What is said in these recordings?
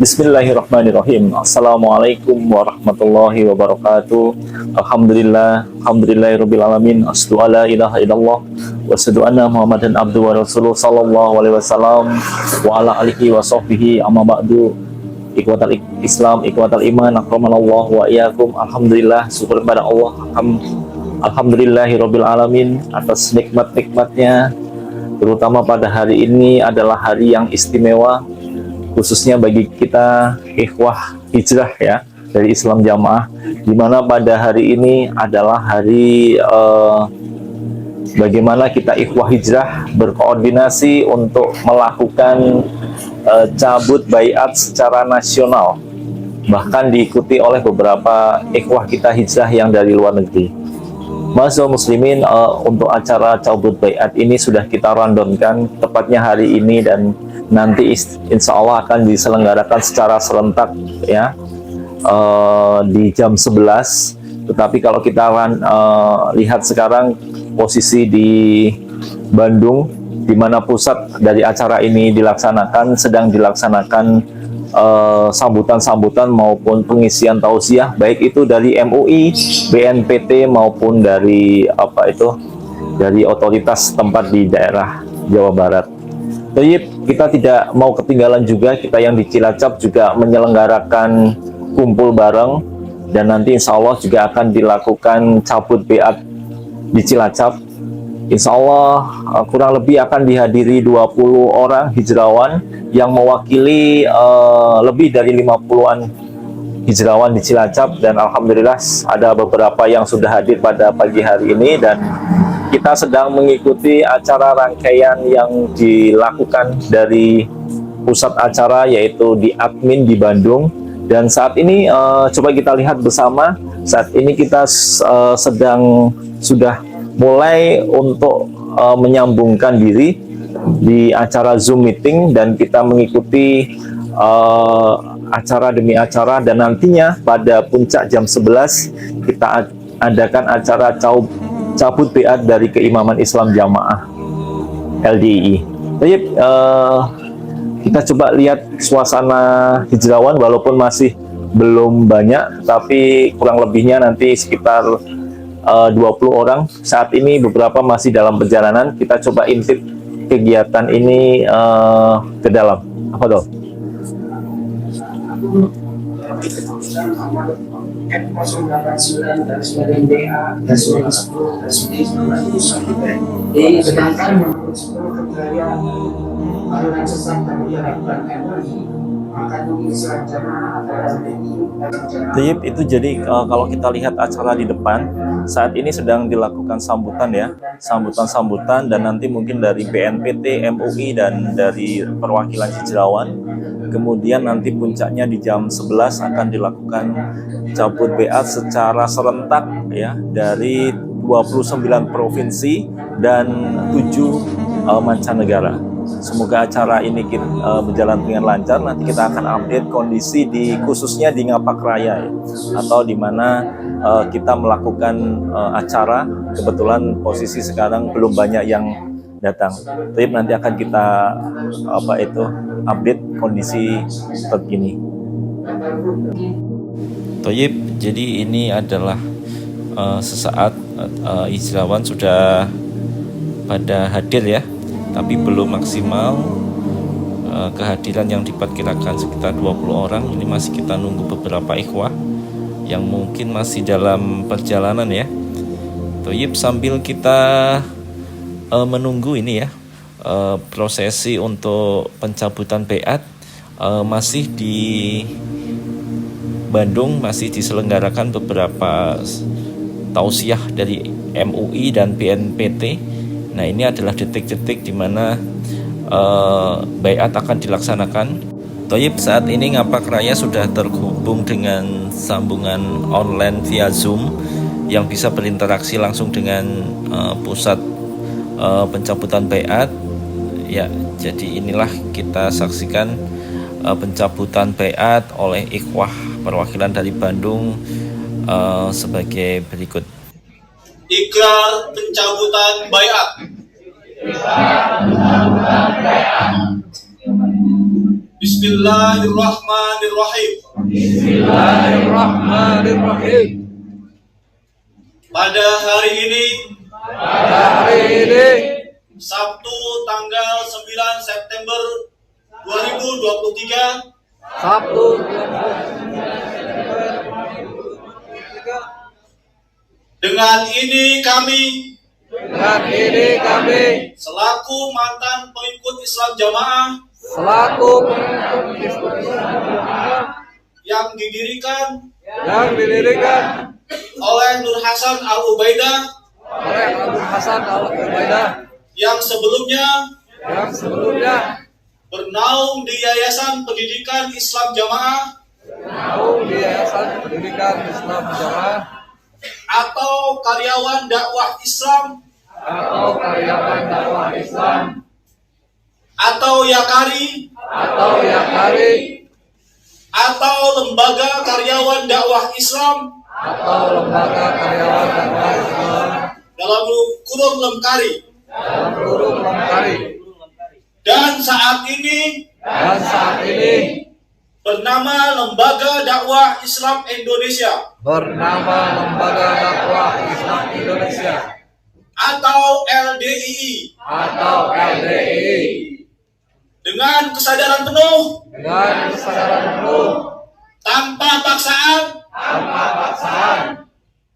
Bismillahirrahmanirrahim. Assalamualaikum warahmatullahi wabarakatuh. Alhamdulillahirabbil alamin. Asyhadu alla ilaha illallah wa asyhadu anna Muhammadan abduhu wa rasuluh sallallahu alaihi wasallam wa ala alihi wa sahbihi amma ba'du. Ikhwatal Islam, ikhwatal iman, akramanallahu wa iyyakum. Alhamdulillah, syukur kepada Allah. Alhamdulillahirabbil alamin atas nikmat-nikmatnya, terutama pada hari ini adalah hari yang istimewa, khususnya bagi kita ikhwah hijrah ya dari Islam Jamaah, di mana pada hari ini adalah hari bagaimana kita ikhwah hijrah berkoordinasi untuk melakukan cabut baiat secara nasional, bahkan diikuti oleh beberapa ikhwah kita hijrah yang dari luar negeri. Ma'asyiral muslimin, untuk acara cabut baiat ini sudah kita randonkan tepatnya hari ini, dan nanti insya Allah akan diselenggarakan secara serentak ya di jam 11. Tetapi kalau kita lihat sekarang posisi di Bandung, di mana pusat dari acara ini dilaksanakan, sedang dilaksanakan sambutan-sambutan maupun pengisian tausiah, baik itu dari MUI, BNPT maupun dari dari otoritas tempat di daerah Jawa Barat. Jadi kita tidak mau ketinggalan juga, kita yang di Cilacap juga menyelenggarakan kumpul bareng, dan nanti insya Allah juga akan dilakukan cabut baiat di Cilacap. Insya Allah kurang lebih akan dihadiri 20 orang hijrawan yang mewakili lebih dari 50-an hijrawan di Cilacap, dan alhamdulillah ada beberapa yang sudah hadir pada pagi hari ini, dan kita sedang mengikuti acara rangkaian yang dilakukan dari pusat acara, yaitu di admin di Bandung. Dan saat ini coba kita lihat bersama, saat ini kita sudah mulai untuk menyambungkan diri di acara Zoom meeting, dan kita mengikuti acara demi acara, dan nantinya pada puncak jam 11 kita adakan acara cabut baiat dari Keimaman Islam Jamaah LDII. Jadi kita coba lihat suasana hijrawan, walaupun masih belum banyak, tapi kurang lebihnya nanti sekitar 20 orang. Saat ini beberapa masih dalam perjalanan. Kita coba intip kegiatan ini ke dalam. Apa dong? Itu jadi kalau kita lihat acara di depan saat ini sedang dilakukan sambutan ya, sambutan, dan nanti mungkin dari BNPT, MUI, dan dari perwakilan hijrawan. Kemudian nanti puncaknya di jam 11 akan dilakukan cabut baiat secara serentak ya dari 29 provinsi dan 7 mancanegara. Semoga acara ini berjalan dengan lancar. Nanti kita akan update kondisi khususnya di Ngapak Raya ya, atau di mana kita melakukan acara. Kebetulan posisi sekarang belum banyak yang datang. Tapi nanti akan kita update kondisi terkini. Toyib, jadi ini adalah sesaat hijrawan sudah pada hadir ya, tapi belum maksimal kehadiran yang diperkirakan sekitar 20 orang. Ini masih kita nunggu beberapa ikhwah yang mungkin masih dalam perjalanan ya. Toyib, sambil kita menunggu ini ya, prosesi untuk pencabutan baiat masih di Bandung masih diselenggarakan beberapa tausiah dari MUI dan BNPT. Nah, ini adalah detik-detik di mana baiat akan dilaksanakan. Toyib, saat ini Ngapak Raya sudah terhubung dengan sambungan online via Zoom yang bisa berinteraksi langsung dengan pusat pencabutan baiat ya. Jadi inilah kita saksikan pencabutan baiat oleh ikhwah perwakilan dari Bandung sebagai berikut. Ikrar pencabutan baiat. Bismillah. Bismillahirrahmanirrahim. Bismillahirrahmanirrahim. Pada hari ini, Sabtu tanggal 9 September 2023, Sabtu dengan ini kami selaku mantan pengikut Islam Jamaah selaku yang didirikan yang didirikan oleh Nur Hasan Al-Ubaidah oleh Abu Hasan Al-Ubaidah yang sebelumnya bernaung di Yayasan Pendidikan Islam Jamaah di Yayasan Pendidikan Islam Jamaah atau karyawan dakwah Islam atau karyawan dakwah Islam atau Yakari atau lembaga karyawan dakwah Islam atau lembaga karyawan dakwah Islam dalam kurung Lemkari, dan saat ini bernama Lembaga Dakwah Islam Indonesia bernama Lembaga Dakwah Islam Indonesia atau LDII dengan kesadaran penuh tanpa paksaan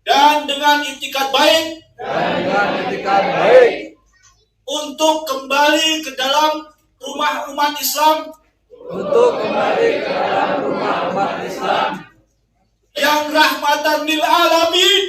dan dengan itikat baik untuk kembali ke dalam rumah umat Islam yang rahmatan lil alamin.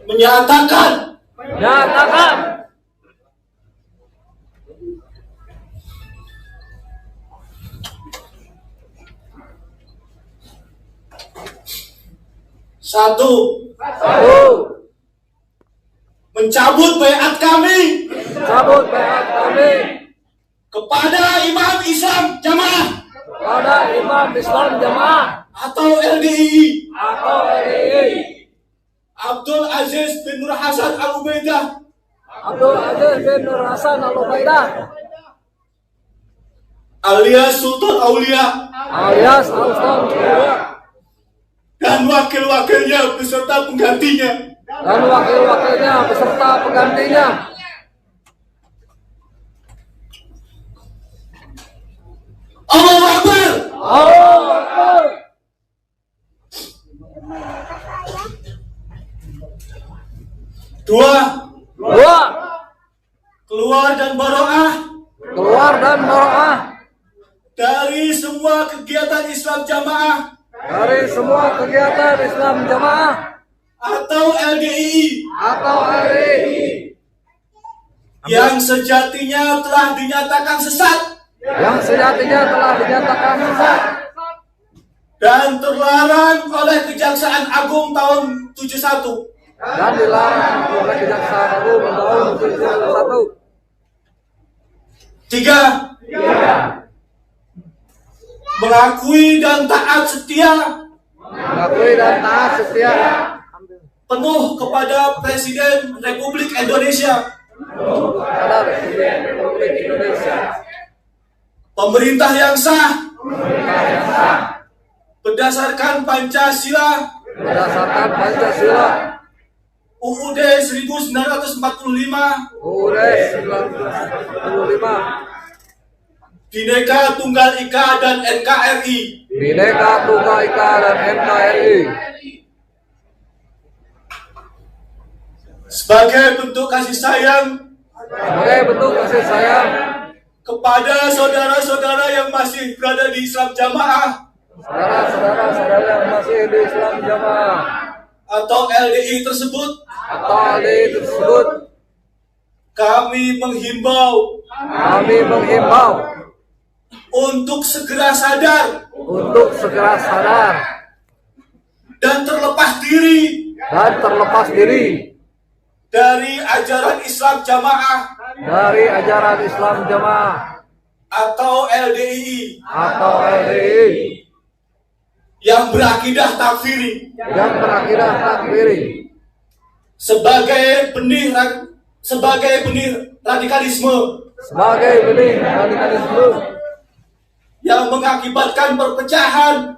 Menyatakan satu, mencabut baiat kami kepada Imam Islam Jamaah atau LDII Abdul Aziz bin Nur Hasan Al-Ubaidah alias Sultan Aulia dan wakil-wakilnya beserta penggantinya Allahu Akbar. Dua, keluar dan baro'ah dari semua kegiatan Islam Jamaah atau LDII yang sejatinya telah dinyatakan sesat dan terlarang oleh Kejaksaan Agung tahun 71. dan dilarang oleh Kejaksaan Agung tahun 71. Tiga, mengakui dan taat setia penuh kepada Presiden Republik Indonesia, pemerintah yang sah berdasarkan Pancasila UUD 1945 Bhinneka Tunggal Ika dan NKRI. sebagai bentuk kasih sayang sebagai bentuk kasih sayang kepada saudara-saudara yang masih berada di Islam Jamaah saudara-saudara yang masih di Islam Jamaah atau LDI tersebut, atau LDI tersebut, kami menghimbau untuk segera sadar dan terlepas diri dari ajaran Islam Jamaah atau LDI yang berakidah takfiri sebagai benih radikalisme yang mengakibatkan perpecahan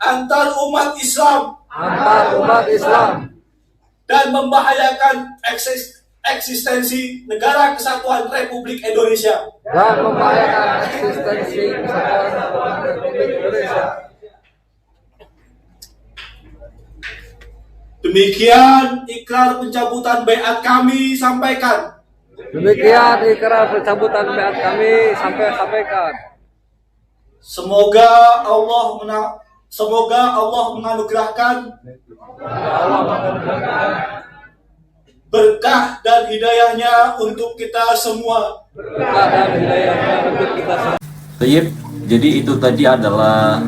antar umat Islam dan membahayakan eksistensi Negara Kesatuan Republik Indonesia. Demikian ikrar pencabutan baiat kami sampaikan. Semoga Allah menganugerahkan berkah dan hidayahnya untuk kita semua. Baik, jadi itu tadi adalah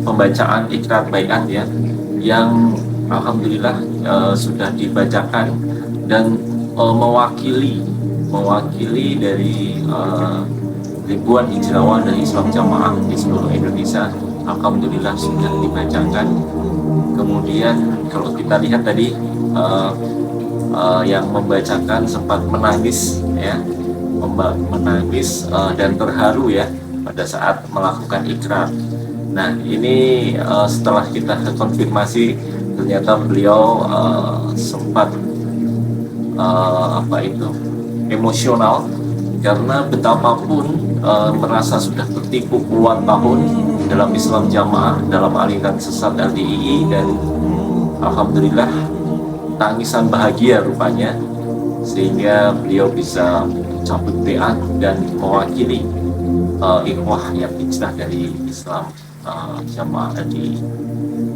pembacaan ikrar baiat ya, yang alhamdulillah sudah dibacakan dan mewakili dari ribuan hijrawan dari Islam Jamaah di seluruh Indonesia. Alhamdulillah sudah dibacakan. Kemudian kalau kita lihat tadi yang membacakan sempat menangis ya, dan terharu ya pada saat melakukan ikrar. Nah ini setelah kita konfirmasi, ternyata beliau sempat emosional karena betapapun merasa sudah tertipu puluhan tahun dalam Islam Jamaah, dalam aliran sesat LDII, dan alhamdulillah tangisan bahagia rupanya sehingga beliau bisa cabut baiat dan mewakili ikhwah yang hijrah dari Islam Jamaah LDII.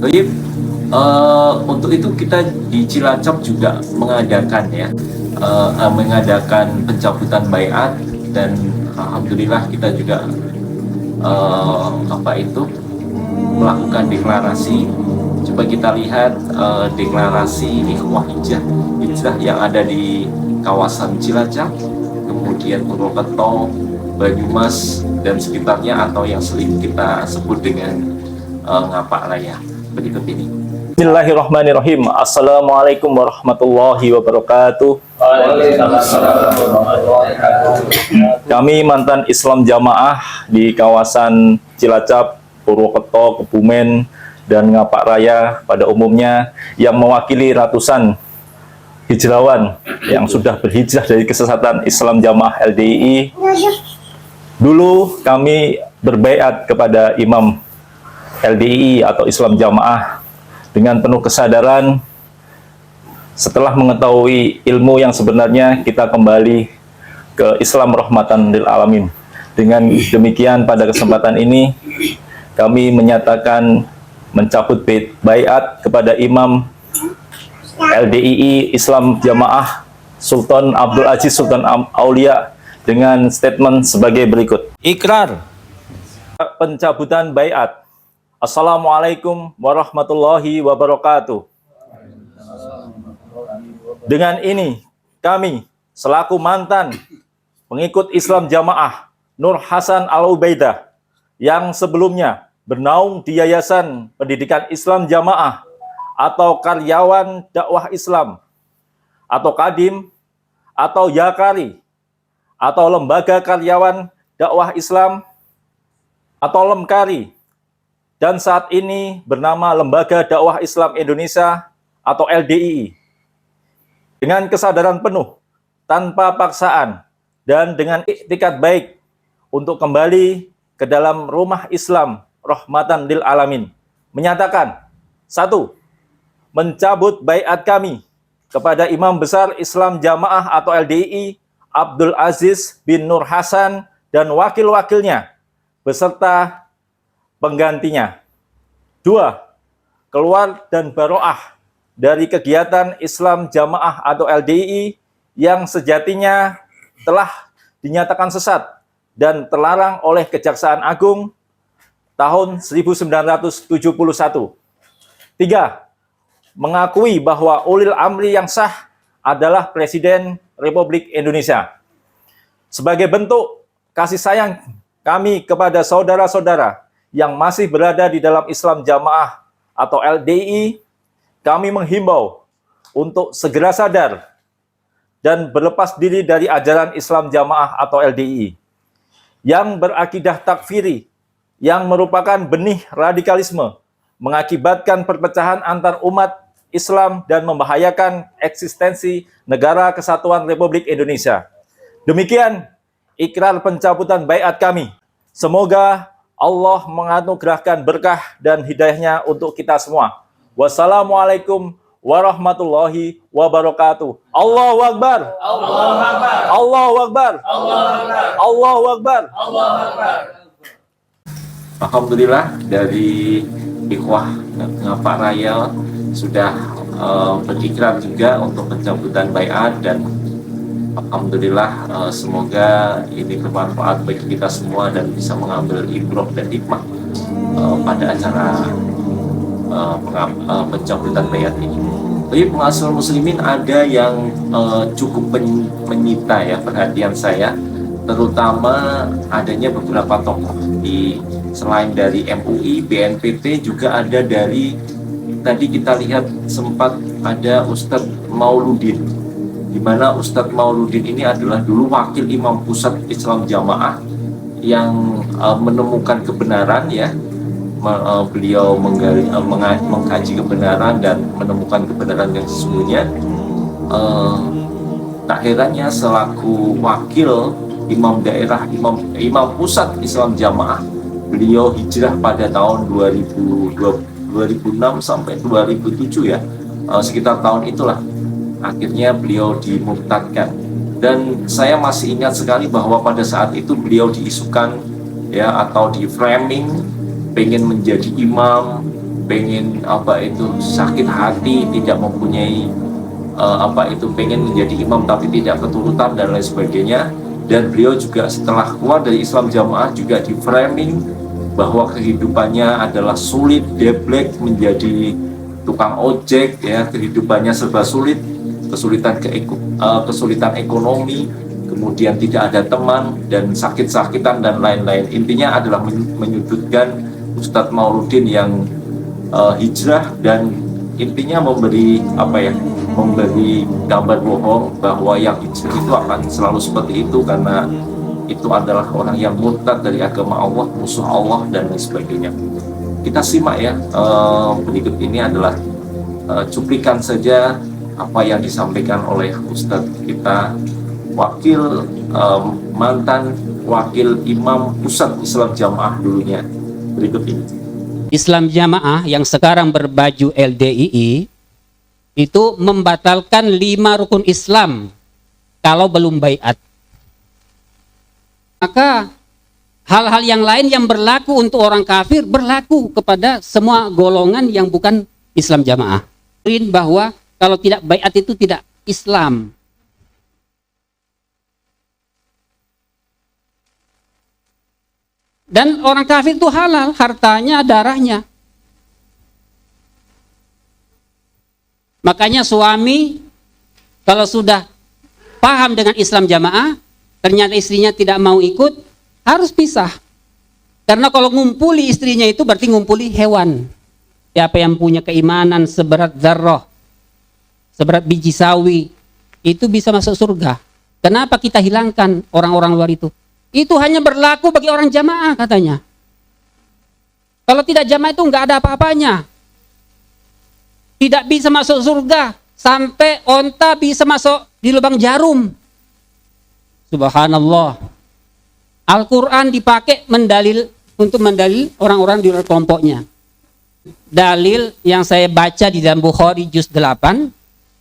Baik, untuk itu kita di Cilacap juga mengadakan pencabutan baiat, dan alhamdulillah kita juga melakukan deklarasi. Coba kita lihat deklarasi ikhwah hijrah yang ada di kawasan Cilacap, kemudian Purwokerto, Banyumas dan sekitarnya, atau yang sering kita sebut dengan Ngapak Raya. Berikut ini. Bismillahirrahmanirrahim. Assalamualaikum warahmatullahi wabarakatuh. Kami mantan Islam Jamaah di kawasan Cilacap, Purwokerto, Kebumen, dan Ngapak Raya pada umumnya, yang mewakili ratusan hijrawan yang sudah berhijrah dari kesesatan Islam Jamaah LDII. Dulu kami berbaiat kepada Imam LDII atau Islam Jamaah dengan penuh kesadaran. Setelah mengetahui ilmu yang sebenarnya, kita kembali ke Islam rahmatan lil alamin. Dengan demikian, pada kesempatan ini kami menyatakan mencabut baiat kepada Imam LDII Islam Jamaah Sultan Abdul Aziz Sultan Aulia dengan statement sebagai berikut. Ikrar pencabutan baiat. Assalamualaikum warahmatullahi wabarakatuh. Dengan ini, kami selaku mantan pengikut Islam Jamaah Nur Hasan Al-Ubaidah yang sebelumnya bernaung di Yayasan Pendidikan Islam Jamaah atau Karyawan Dakwah Islam atau Kadim atau Yakari atau Lembaga Karyawan Dakwah Islam atau Lemkari, dan saat ini bernama Lembaga Dakwah Islam Indonesia atau LDII, dengan kesadaran penuh, tanpa paksaan, dan dengan iktikad baik untuk kembali ke dalam rumah Islam rahmatan lil alamin, menyatakan: 1. mencabut baiat kami kepada Imam Besar Islam Jamaah atau LDII Abdul Aziz bin Nur Hasan dan wakil-wakilnya beserta penggantinya. 2. Keluar dan baroah dari kegiatan Islam Jamaah atau LDII yang sejatinya telah dinyatakan sesat dan terlarang oleh Kejaksaan Agung tahun 1971. 3. Mengakui bahwa ulil amri yang sah adalah Presiden Republik Indonesia. Sebagai bentuk kasih sayang kami kepada saudara-saudara yang masih berada di dalam Islam Jamaah atau LDII, kami menghimbau untuk segera sadar dan berlepas diri dari ajaran Islam Jamaah atau LDII yang berakidah takfiri, yang merupakan benih radikalisme, mengakibatkan perpecahan antar umat Islam dan membahayakan eksistensi Negara Kesatuan Republik Indonesia. Demikian ikrar pencabutan baiat kami. Semoga Allah menganugerahkan berkah dan hidayahnya untuk kita semua. Wassalamualaikum warahmatullahi wabarakatuh. Allahu Akbar. Allahu Akbar. Allahu Akbar. Allahu Akbar. Allahu Akbar. Allahu Akbar. Alhamdulillah dari ikhwah Ngapa Raya sudah berikrar juga untuk pencabutan baiat, dan alhamdulillah semoga ini bermanfaat bagi kita semua dan bisa mengambil ibrah dan hikmah pada acara pencabutan baiat ini. Tapi pengasul muslimin ada yang cukup menyita ya perhatian saya, terutama adanya beberapa tokoh selain dari MUI, BNPT, juga ada dari, tadi kita lihat sempat ada Ustadz Mauludin, di mana Ustadz Mauludin ini adalah dulu wakil Imam Pusat Islam Jamaah yang menemukan kebenaran ya. Beliau mengkaji kebenaran dan menemukan kebenaran yang sesungguhnya. Tak herannya selaku wakil Imam Daerah, Imam Pusat Islam Jamaah, beliau hijrah pada tahun 2006 sampai 2007 ya, sekitar tahun itulah akhirnya beliau dimurtadkan. Dan saya masih ingat sekali bahwa pada saat itu beliau diisukan ya, atau di framing pengen menjadi imam, pengen sakit hati, tidak mempunyai pengen menjadi imam tapi tidak keturutan dan lain sebagainya. Dan beliau juga setelah keluar dari Islam Jamaah juga di framing bahwa kehidupannya adalah sulit, deblek, menjadi tukang ojek ya, kehidupannya serba sulit, kesulitan ekonomi, kemudian tidak ada teman dan sakit-sakitan dan lain-lain. Intinya adalah menyudutkan Ustadz Mauludin yang hijrah dan intinya memberi gambar bohong bahwa yang hijrah itu akan selalu seperti itu karena itu adalah orang yang murtad dari agama Allah, musuh Allah dan lain sebagainya. Kita simak ya, berikut ini adalah cuplikan saja apa yang disampaikan oleh Ustadz kita, mantan wakil Imam Pusat Islam Jamaah dulunya. Berikut ini. Islam Jamaah yang sekarang berbaju LDII itu membatalkan 5 rukun Islam kalau belum baiat. Maka hal-hal yang lain yang berlaku untuk orang kafir berlaku kepada semua golongan yang bukan Islam Jamaah. Bahwa kalau tidak baiat itu tidak Islam. Dan orang kafir itu halal, hartanya, darahnya. Makanya suami kalau sudah paham dengan Islam Jamaah, ternyata istrinya tidak mau ikut, harus pisah. Karena kalau ngumpuli istrinya itu berarti ngumpuli hewan. Siapa yang punya keimanan seberat zarrah, seberat biji sawi, itu bisa masuk surga. Kenapa kita hilangkan orang-orang luar itu? Itu hanya berlaku bagi orang jamaah katanya. Kalau tidak jamaah itu nggak ada apa-apanya. Tidak bisa masuk surga sampai onta bisa masuk di lubang jarum. Subhanallah. Al-Quran dipakai untuk mendalil orang-orang di luar kelompoknya. dalil yang saya baca di dalam Bukhari juz 8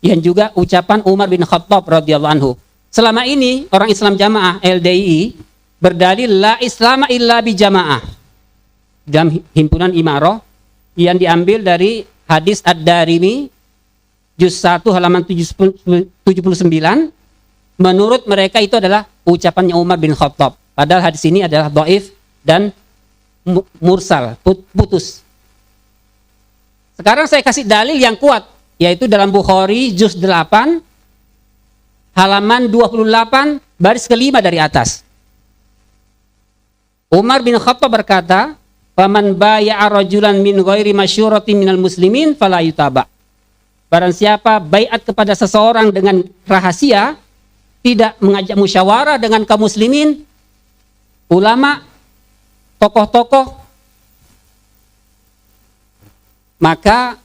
yang juga ucapan Umar bin Khattab radhiyallahu anhu. Selama ini orang Islam Jamaah LDII berdalil la islama illa bi jamaah dalam himpunan Imarah yang diambil dari hadis Ad-Darimi juz 1 halaman 79. Menurut mereka itu adalah ucapannya Umar bin Khattab. Padahal hadis ini adalah dhaif dan mursal, putus. Sekarang saya kasih dalil yang kuat, yaitu dalam Bukhari juz 8 halaman 28 baris kelima dari atas. Umar bin Khattab berkata, "Faman baya'a rajulan min ghairi masyuratin minal muslimin fala yutaba." Barang siapa baiat kepada seseorang dengan rahasia, tidak mengajak musyawarah dengan kaum muslimin, ulama, tokoh-tokoh, maka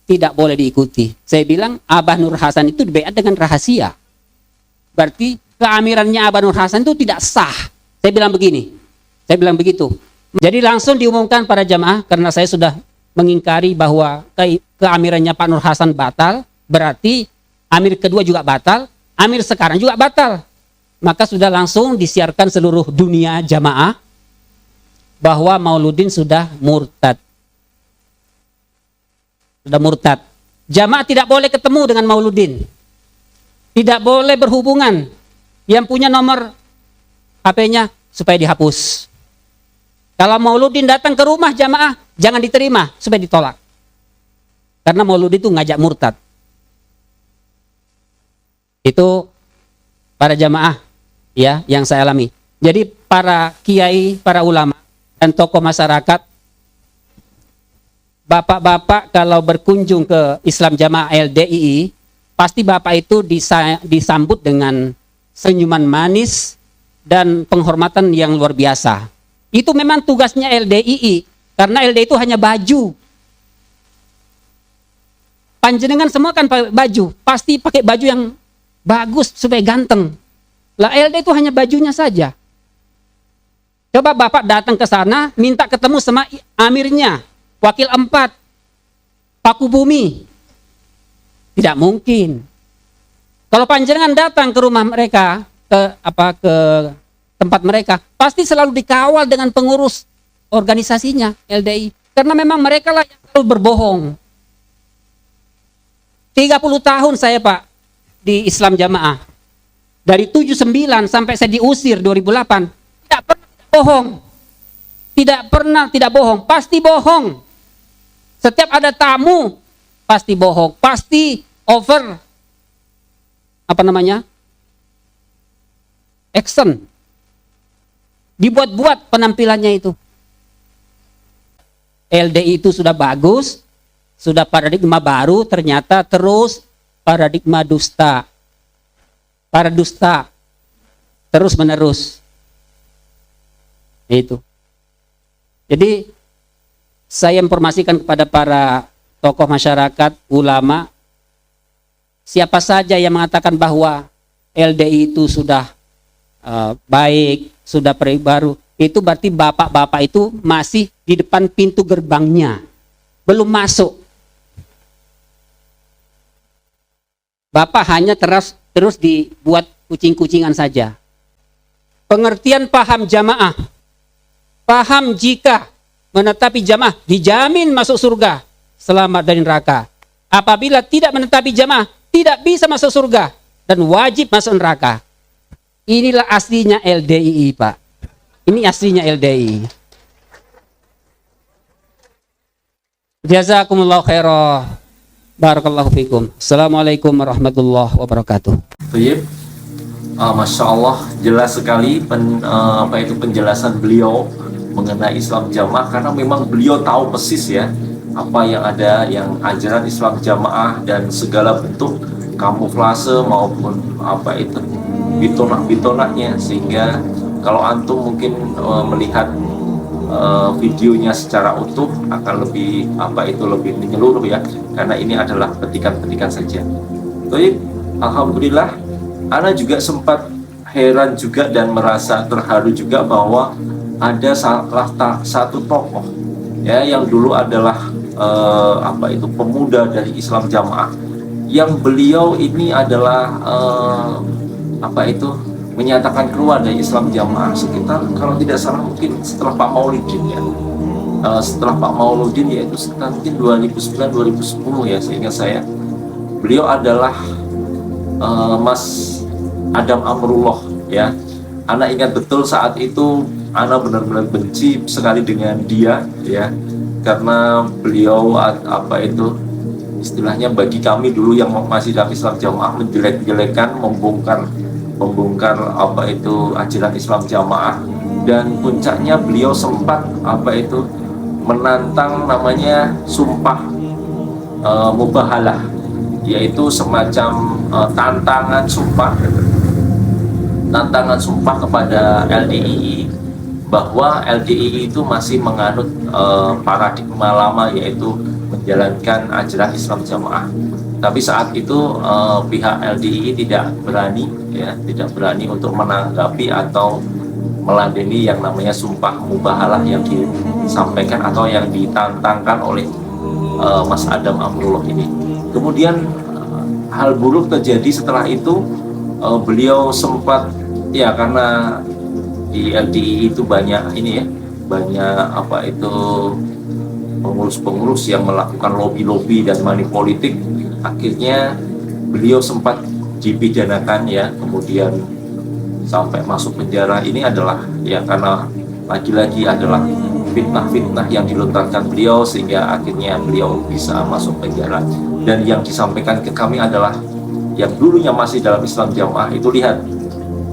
tidak boleh diikuti. Saya bilang Abah Nur Hasan itu dibaiat dengan rahasia. Berarti keamirannya Abah Nur Hasan itu tidak sah. Saya bilang begini. Saya bilang begitu. Jadi langsung diumumkan para jamaah, karena saya sudah mengingkari bahwa keamirannya Pak Nur Hasan batal, berarti amir kedua juga batal, amir sekarang juga batal. Maka sudah langsung disiarkan seluruh dunia jamaah bahwa Mauludin sudah murtad. Sudah murtad. Jamaah tidak boleh ketemu dengan Mauludin. Tidak boleh berhubungan. Yang punya nomor HP-nya supaya dihapus. Kalau Mauludin datang ke rumah jamaah, jangan diterima supaya ditolak. Karena Mauludin itu ngajak murtad. Itu para jamaah ya yang saya alami. Jadi para kiai, para ulama dan tokoh masyarakat, bapak-bapak kalau berkunjung ke Islam Jamaah LDII, pasti bapak itu disambut dengan senyuman manis dan penghormatan yang luar biasa. Itu memang tugasnya LDII, karena LDII itu hanya baju. Panjenengan semua kan pakai baju, pasti pakai baju yang bagus supaya ganteng. Lah LDII itu hanya bajunya saja. Coba bapak datang ke sana, minta ketemu sama amirnya, wakil 4, Paku Bumi. Tidak mungkin. Kalau panjenengan datang ke rumah mereka, ke tempat mereka, pasti selalu dikawal dengan pengurus organisasinya LDI. Karena memang mereka lah yang selalu berbohong. 30 tahun saya Pak di Islam Jamaah. Dari 79 sampai saya diusir 2008, tidak pernah bohong. Tidak pernah tidak bohong, pasti bohong. Setiap ada tamu pasti bohong, pasti over action. Dibuat-buat penampilannya itu. LDI itu sudah bagus, sudah paradigma baru, ternyata terus paradigma dusta. Para dusta terus menerus. Itu. Jadi saya informasikan kepada para tokoh masyarakat, ulama, siapa saja yang mengatakan bahwa LDI itu sudah baik, sudah baru, itu berarti bapak-bapak itu masih di depan pintu gerbangnya, belum masuk. Bapak hanya terus dibuat kucing-kucingan saja. Pengertian paham jamaah, paham jika menetapi jamaah dijamin masuk surga, selamat dari neraka. Apabila tidak menetapi jamaah, tidak bisa masuk surga dan wajib masuk neraka. Inilah aslinya LDII, Pak. Ini aslinya LDII. Jazakumullah khairah. Barakallahu fikum. Assalamualaikum warahmatullahi wabarakatuh. Baik. Masya Allah, jelas sekali penjelasan beliau mengenai Islam Jamaah, karena memang beliau tahu persis ya apa yang ada, yang ajaran Islam Jamaah dan segala bentuk kamuflase maupun bitonak-bitonaknya, sehingga kalau antum mungkin melihat videonya secara utuh akan lebih lebih menyeluruh ya, karena ini adalah petikan-petikan saja. Baik, alhamdulillah, ana juga sempat heran juga dan merasa terharu juga bahwa ada salah satu tokoh ya yang dulu adalah pemuda dari Islam Jamaah, yang beliau ini adalah menyatakan keluar dari Islam Jamaah sekitar, kalau tidak salah mungkin setelah Pak Mauludin ya. Setelah Pak Mauludin, yaitu sekitar mungkin 2009-2010 ya, seingat saya. Beliau adalah Mas Adam Amrullah ya. Ana ingat betul saat itu Ana benar-benar benci sekali dengan dia ya, karena beliau istilahnya bagi kami dulu yang masih dalam Islam Jamaah menjelek-jelekan, membongkar ajaran Islam Jamaah. Dan puncaknya beliau sempat menantang namanya sumpah mubahalah, yaitu semacam tantangan sumpah kepada LDII, bahwa LDII itu masih menganut paradigma lama, yaitu menjalankan ajaran Islam Jamaah. Tapi saat itu pihak LDII tidak berani untuk menanggapi atau meladeni yang namanya sumpah mubahalah yang disampaikan atau yang ditantangkan oleh Mas Adam Amrullah ini. Kemudian hal buruk terjadi setelah itu. Beliau sempat karena di LDII itu banyak pengurus-pengurus yang melakukan lobby-lobby dan money politik. Akhirnya beliau sempat dipidanakan ya, kemudian sampai masuk penjara. Ini adalah karena lagi-lagi adalah fitnah-fitnah yang dilontarkan beliau, sehingga akhirnya beliau bisa masuk penjara. Dan yang disampaikan ke kami adalah yang dulunya masih dalam Islam Jamaah itu, lihat,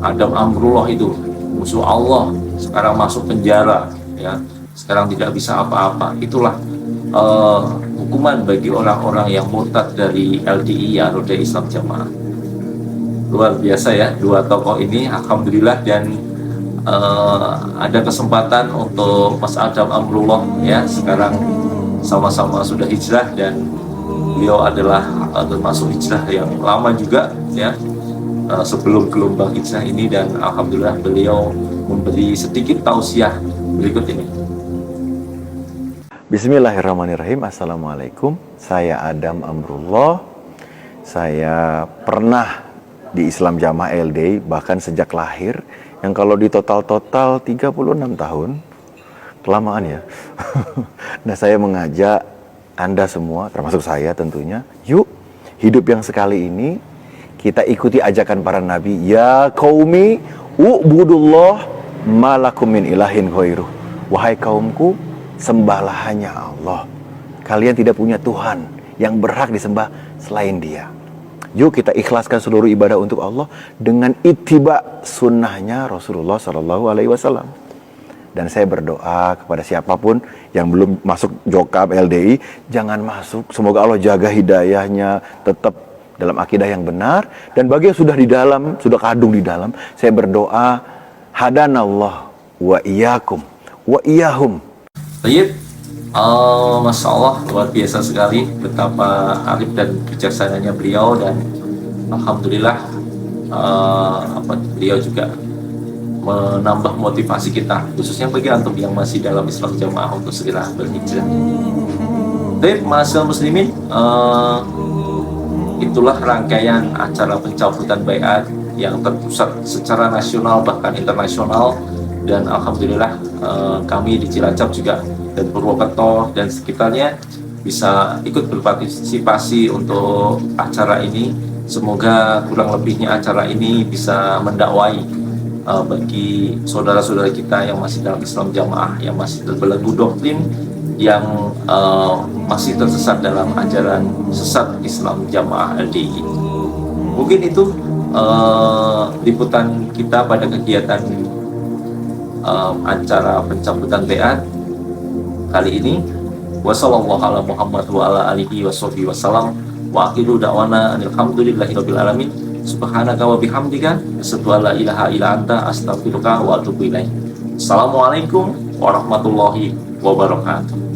Adam Amrullah itu musuh Allah, sekarang masuk penjara ya, sekarang tidak bisa apa-apa. Itulah hukuman bagi orang-orang yang murtad dari LDII atau dari Islam Jamaah. Luar biasa ya, dua tokoh ini, alhamdulillah. Dan ada kesempatan untuk Mas Adam Amrullah ya, sekarang sama-sama sudah hijrah, dan beliau adalah termasuk hijrah yang lama juga ya, sebelum gelombang hijrah ini. Dan alhamdulillah beliau memberi sedikit tausiah berikut ini. Bismillahirrahmanirrahim. Assalamualaikum. Saya Adam Amrullah. Saya pernah di Islam Jamaah LDII bahkan sejak lahir, yang kalau di total 36 tahun, kelamaan ya. Nah, saya mengajak Anda semua, termasuk saya tentunya, yuk hidup yang sekali ini kita ikuti ajakan para nabi. Ya qaumi u'budullah malakum min ilahin ghairuh. Wahai kaumku, sembahlah hanya Allah. Kalian tidak punya Tuhan yang berhak disembah selain Dia. Yuk kita ikhlaskan seluruh ibadah untuk Allah dengan ittiba sunnahnya Rasulullah SAW. Dan saya berdoa kepada siapapun yang belum masuk Jokab LDII, jangan masuk. Semoga Allah jaga hidayahnya, tetap dalam akidah yang benar. Dan bagi yang sudah di dalam, sudah kadung di dalam, saya berdoa, hadanallah wa iyyakum wa iyyahum. Baik, Masya Allah, luar biasa sekali betapa arif dan bijaksananya beliau. Dan alhamdulillah beliau juga menambah motivasi kita, khususnya bagi antum yang masih dalam Islam Jamaah, untuk segera berhijrah. Baik, ma'asyiral muslimin, itulah rangkaian acara pencabutan baiat yang terpusat secara nasional bahkan internasional. Dan alhamdulillah kami di Cilacap juga dan Purwokerto dan sekitarnya bisa ikut berpartisipasi untuk acara ini. Semoga kurang lebihnya acara ini bisa mendakwai bagi saudara-saudara kita yang masih dalam Islam Jamaah, yang masih terbelenggu doktrin, yang masih tersesat dalam ajaran sesat Islam Jamaah LDII. Mungkin itu liputan kita pada kegiatan acara pencabutan baiat kali ini. Wassallallahu ala Muhammad wa ala alihi washabihi wasallam. Wa akhiru da'wana alhamdulillahirabbil alamin. Subhanaka wa bihamdika asyhadu an la ilaha illa anta astaghfiruka wa atubu ilaik. Assalamualaikum warahmatullahi wabarakatuh.